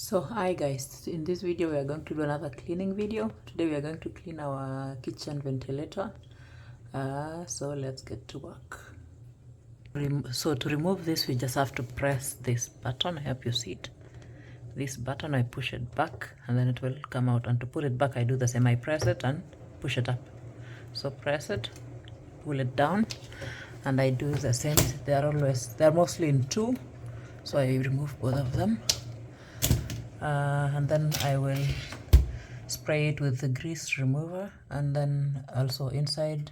So hi guys, in this video we are going to do another cleaning video. Today we are going to clean our kitchen ventilator. So let's get to work. So to remove this we just have to press this button. I hope you see it. This button, I push it back and then it will come out, and to put it back I do the same. I press it and push it up. So press it, pull it down, and I do the same. They're mostly in two, so I remove both of them. And then I will spray it with the grease remover, and then also inside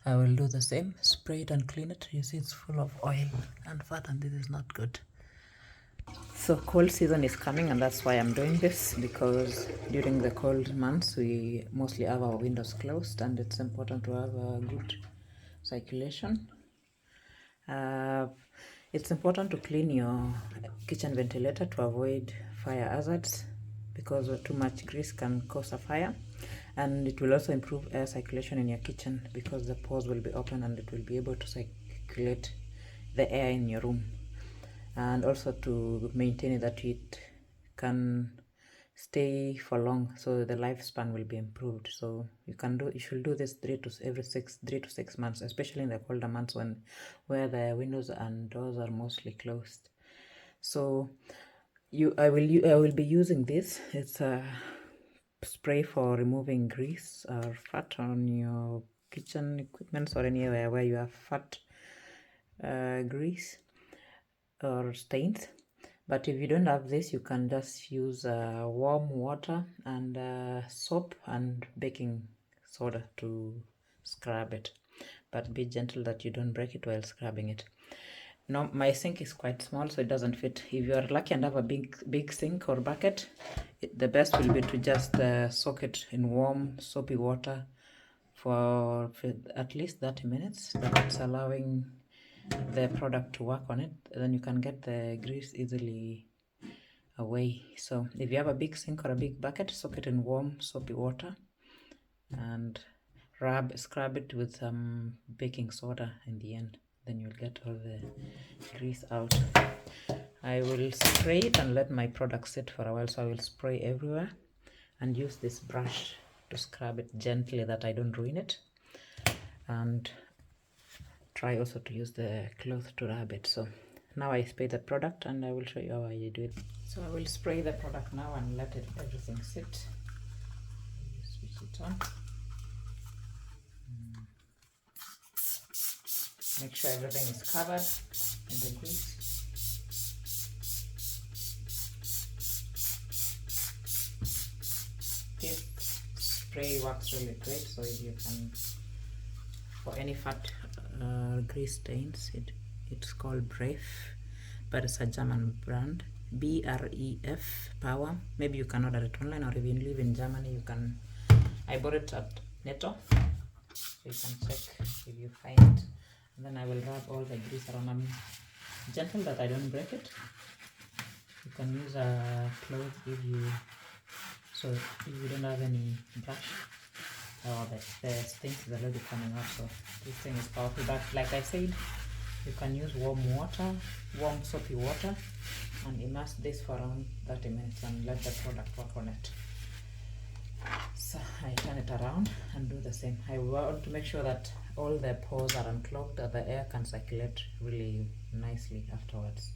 I will do the same, spray it and clean it. You see it's full of oil and fat, and this is not good. So cold season is coming, and that's why I'm doing this, because during the cold months we mostly have our windows closed, and it's important to have a good circulation. It's important to clean your kitchen ventilator to avoid fire hazards, because too much grease can cause a fire, and it will also improve air circulation in your kitchen because the pores will be open and it will be able to circulate the air in your room, and also to maintain it that it can stay for long, so the lifespan will be improved. So you should do this 3 to 6 months, especially in the colder months where the windows and doors are mostly closed. So I will be using this. It's a spray for removing grease or fat on your kitchen equipment or anywhere where you have fat, grease or stains. But if you don't have this, you can just use warm water and soap and baking soda to scrub it, but be gentle that you don't break it while scrubbing it. Now my sink is quite small, so it doesn't fit. If you are lucky and have a big sink or bucket, the best will be to just soak it in warm soapy water for at least 30 minutes. That's allowing the product to work on it. Then you can get the grease easily away. So if you have a big sink or a big bucket, soak it in warm soapy water and scrub it with some baking soda in the end. Then you'll get all the grease out. I will spray it and let my product sit for a while. So I will spray everywhere and use this brush to scrub it gently that I don't ruin it, and try also to use the cloth to rub it. So now I spray the product and I will show you how I do it. So I will spray the product now and let everything sit. Switch it on. Make sure everything is covered in the grease. This spray works really great, so if you can, for any fat grease stains, it's called Bref, but it's a German brand, BREF Power. Maybe you can order it online, or if you live in Germany, you can. I bought it at Netto, so you can check if you find it. And then I will rub all the grease around. I'm gentle that I don't break it. You can use a cloth if you don't have any brush, or the stink is already coming up. So this thing is powerful. But like I said, you can use warm soapy water, and immerse this for around 30 minutes and let the product work on it. So I turn it around and do the same. I want to make sure that all the pores are unclogged, that the air can circulate really nicely afterwards.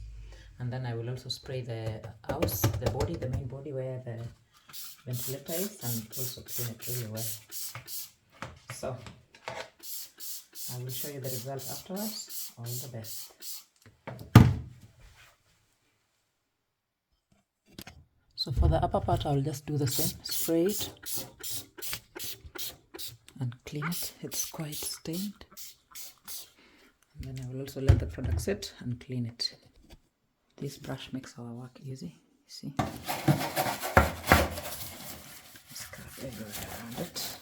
And then I will also spray the house, the main body where the ventilator is, and also clean it really well. So I will show you the result afterwards. All the best. So for the upper part, I will just do the same. Spray it and clean it. It's quite stained. And then I will also let the product sit and clean it. This brush makes our work easy. See? Scrub everywhere around it.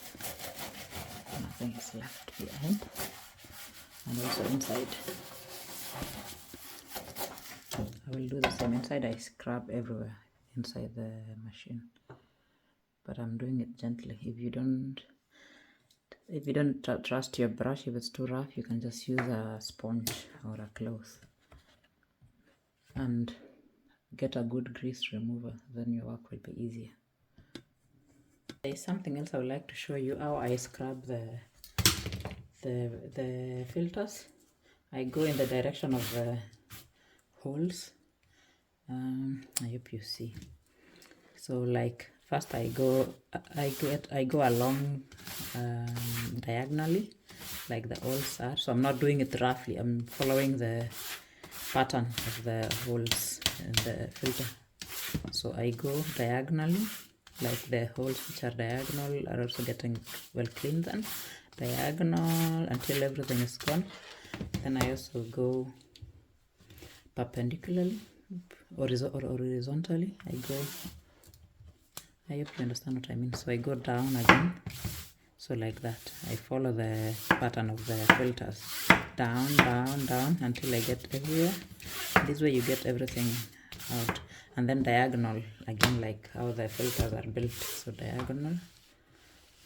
Nothing is left behind. And also inside. I will do the same inside. I scrub everywhere inside the machine, but I'm doing it gently. If you don't trust your brush, if it's too rough, you can just use a sponge or a cloth. And get a good grease remover, then your work will be easier. There's something else I would like to show you, how I scrub the filters. I go in the direction of the holes. I hope you see. So like first I go along diagonally like the holes are. So I'm not doing it roughly, I'm following the pattern of the holes in the filter. So I go diagonally, like the holes which are diagonal are also getting well cleaned, then diagonal until everything is gone. Then I also go perpendicularly or horizontally. I hope you understand what I mean. So I go down again, so like that. I follow the pattern of the filters, down until I get everywhere. This way you get everything out. And then diagonal again, like how the filters are built. So diagonal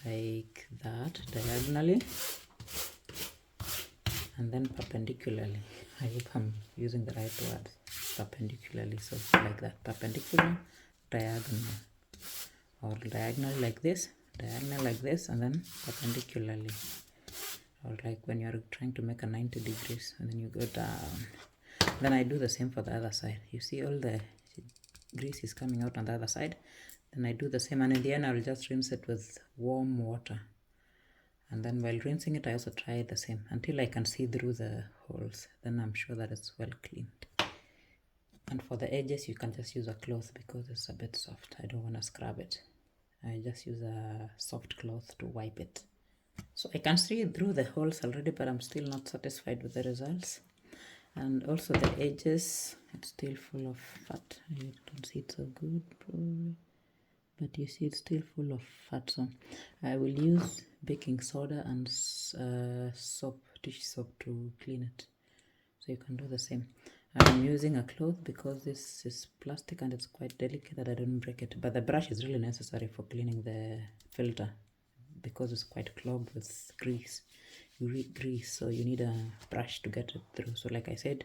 like that, diagonally, and then perpendicularly. I hope I'm using the right words. Perpendicularly, so like that, perpendicular, diagonal, or diagonal like this, diagonal like this, and then perpendicularly, or like when you're trying to make a 90 degrees, and then you go down. Then I do the same for the other side. You see all the grease is coming out on the other side. Then I do the same, and in the end I'll just rinse it with warm water. And then while rinsing it, I also try the same until I can see through the holes. Then I'm sure that it's well cleaned. And for the edges, you can just use a cloth because it's a bit soft. I don't want to scrub it. I just use a soft cloth to wipe it. So I can see through the holes already, but I'm still not satisfied with the results. And also the edges, it's still full of fat. I don't see it so good, probably. But you see it's still full of fat. So I will use baking soda and dish soap to clean it. So you can do the same. I'm using a cloth because this is plastic and it's quite delicate that I don't break it. But the brush is really necessary for cleaning the filter because it's quite clogged with grease. So you need a brush to get it through. So like I said,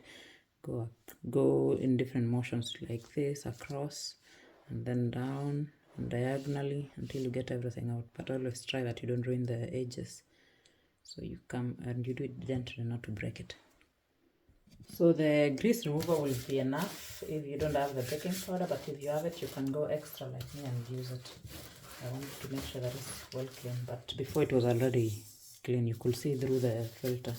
go in different motions like this, across, and then down and diagonally until you get everything out. But always try that you don't ruin the edges. So you come and you do it gently, not to break it. So the grease remover will be enough if you don't have the baking powder, but if you have it, you can go extra like me and use it. I want to make sure that it's well clean, but before it was already clean, you could see through the filter.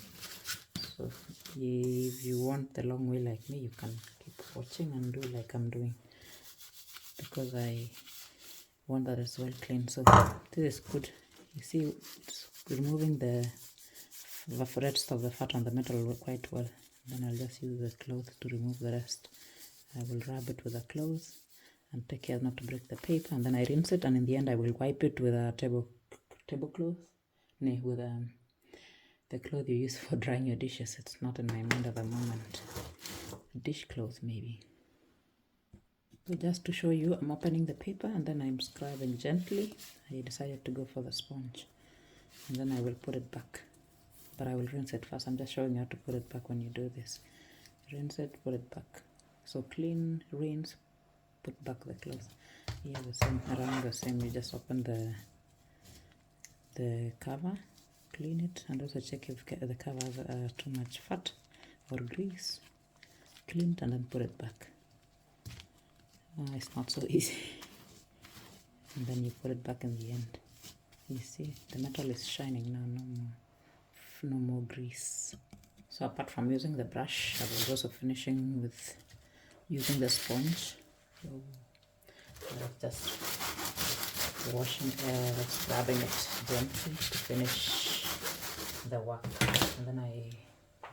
So if you want the long way like me, you can keep watching and do like I'm doing, because I want that it's well clean. So this is good. You see it's removing the rest of the fat on the metal quite well. Then I'll just use the cloth to remove the rest. I will rub it with a cloth and take care not to break the paper, and then I rinse it, and in the end I will wipe it with a tablecloth. No, with the cloth you use for drying your dishes. It's not in my mind at the moment. A dishcloth maybe. So just to show you, I'm opening the paper and then I'm scrubbing gently. I decided to go for the sponge, and then I will put it back. But I will rinse it first. I'm just showing you how to put it back when you do this. Rinse it, put it back. So clean, rinse, put back the cloth. Yeah, the same, around the same. You just open the cover, clean it, and also check if the cover has too much fat or grease. Clean it and then put it back. It's not so easy. And then you put it back in the end. You see, the metal is shining now, no more grease. So apart from using the brush, I was also finishing with using the sponge. So I was just scrubbing it gently to finish the work, and then I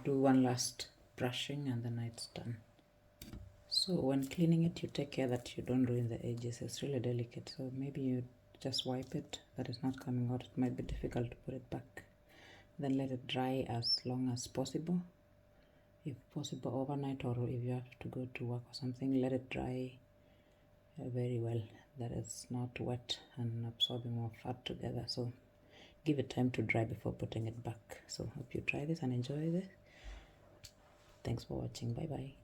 do one last brushing and then it's done. So when cleaning it, you take care that you don't ruin the edges. It's really delicate, so maybe you just wipe it, that is not coming out. It might be difficult to put it back. Then let it dry as long as possible, if possible overnight, or if you have to go to work or something, let it dry very well, that it's not wet and absorbing more fat together. So give it time to dry before putting it back. So hope you try this and enjoy this. Thanks for watching. Bye bye.